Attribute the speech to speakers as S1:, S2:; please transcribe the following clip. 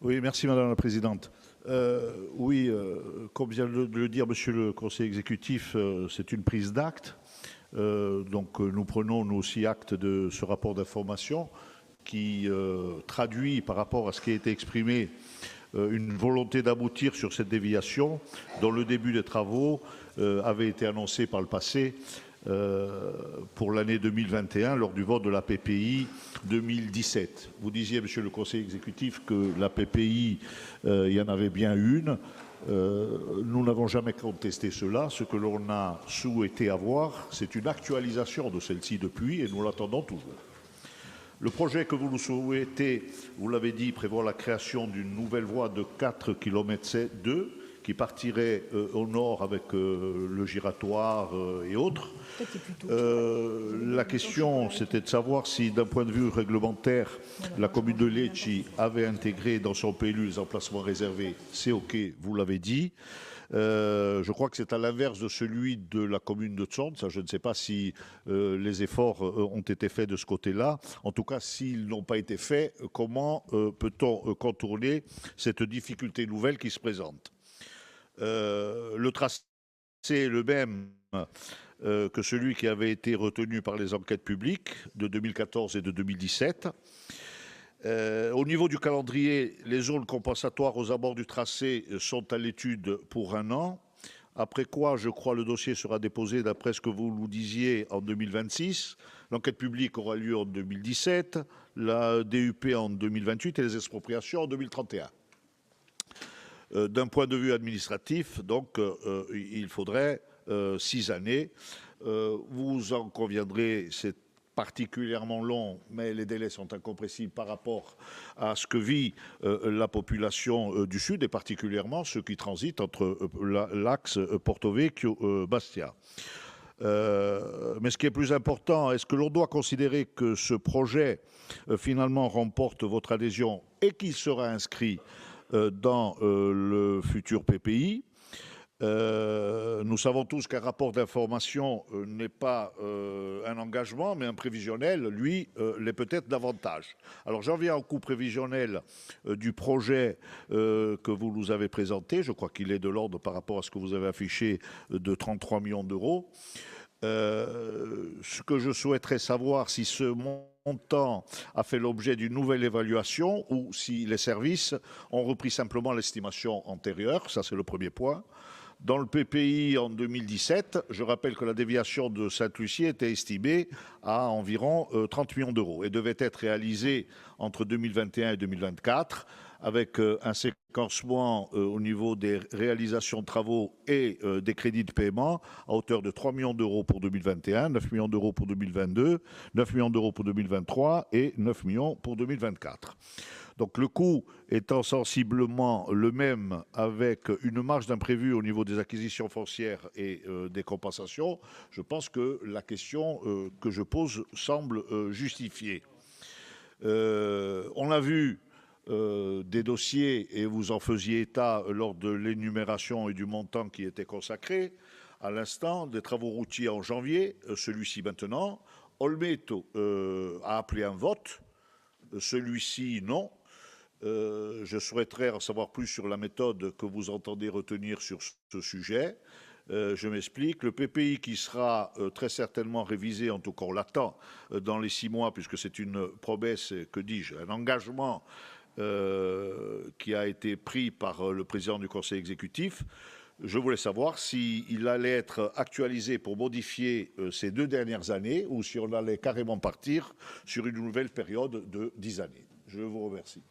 S1: Oui, merci Madame la Présidente. Oui, comme vient de le dire Monsieur le Conseiller exécutif, c'est une prise d'acte. Donc nous prenons nous aussi acte de ce rapport d'information qui traduit par rapport à ce qui a été exprimé une volonté d'aboutir sur cette déviation dont le début des travaux avait été annoncé par le passé pour l'année 2021 lors du vote de la PPI 2017. Vous disiez, Monsieur le Conseiller exécutif, que la PPI, il y en avait bien une. Nous n'avons jamais contesté cela. Ce que l'on a souhaité avoir, c'est une actualisation de celle-ci depuis, et nous l'attendons toujours. Le projet que vous nous souhaitez, vous l'avez dit, prévoit la création d'une nouvelle voie de 4 km 2 qui partirait au nord avec le giratoire et autres. La question, c'était de savoir si, d'un point de vue réglementaire, la commune de Lecce avait intégré dans son PLU les emplacements réservés. C'est OK, vous l'avez dit. Je crois que c'est à l'inverse de celui de la commune de Tson. Ça, je ne sais pas si les efforts ont été faits de ce côté-là. En tout cas, s'ils n'ont pas été faits, comment peut-on contourner cette difficulté nouvelle qui se présente? Le tracé est le même que celui qui avait été retenu par les enquêtes publiques de 2014 et de 2017. Au niveau du calendrier, les zones compensatoires aux abords du tracé sont à l'étude pour 1 an. Après quoi, je crois, le dossier sera déposé, d'après ce que vous nous disiez, en 2026. L'enquête publique aura lieu en 2017, la DUP en 2028 et les expropriations en 2031. D'un point de vue administratif, donc, il faudrait 6 années. Vous en conviendrez, c'est particulièrement long, mais les délais sont incompressibles par rapport à ce que vit la population du Sud, et particulièrement ceux qui transitent entre l'axe Porto Vecchio-Bastia. Mais ce qui est plus important, est-ce que l'on doit considérer que ce projet finalement remporte votre adhésion et qu'il sera inscrit dans le futur PPI? Nous savons tous qu'un rapport d'information n'est pas un engagement, mais un prévisionnel, lui, l'est peut-être davantage. Alors j'en viens au coût prévisionnel du projet que vous nous avez présenté. Je crois qu'il est de l'ordre, par rapport à ce que vous avez affiché, de 33 millions d'euros. Ce que je souhaiterais savoir, si ce montant a fait l'objet d'une nouvelle évaluation ou si les services ont repris simplement l'estimation antérieure. Ça, c'est le premier point. Dans le PPI en 2017, je rappelle que la déviation de Sainte-Lucie était estimée à environ 30 millions d'euros et devait être réalisée entre 2021 et 2024 avec un séquencement au niveau des réalisations de travaux et des crédits de paiement à hauteur de 3 millions d'euros pour 2021, 9 millions d'euros pour 2022, 9 millions d'euros pour 2023 et 9 millions pour 2024. Donc le coût étant sensiblement le même, avec une marge d'imprévu au niveau des acquisitions foncières et des compensations, je pense que la question que je pose semble justifiée. On a vu des dossiers, et vous en faisiez état lors de l'énumération et du montant qui était consacré, à l'instant, des travaux routiers en janvier, celui-ci maintenant. Olmeto a appelé un vote, celui-ci non. Je souhaiterais en savoir plus sur la méthode que vous entendez retenir sur ce sujet. Je m'explique. Le PPI qui sera très certainement révisé, en tout cas on l'attend, dans les 6 mois, puisque c'est une promesse, que dis-je, un engagement qui a été pris par le président du Conseil exécutif. Je voulais savoir s'il allait être actualisé pour modifier ces 2 dernières années ou si on allait carrément partir sur une nouvelle période de 10 années. Je vous remercie.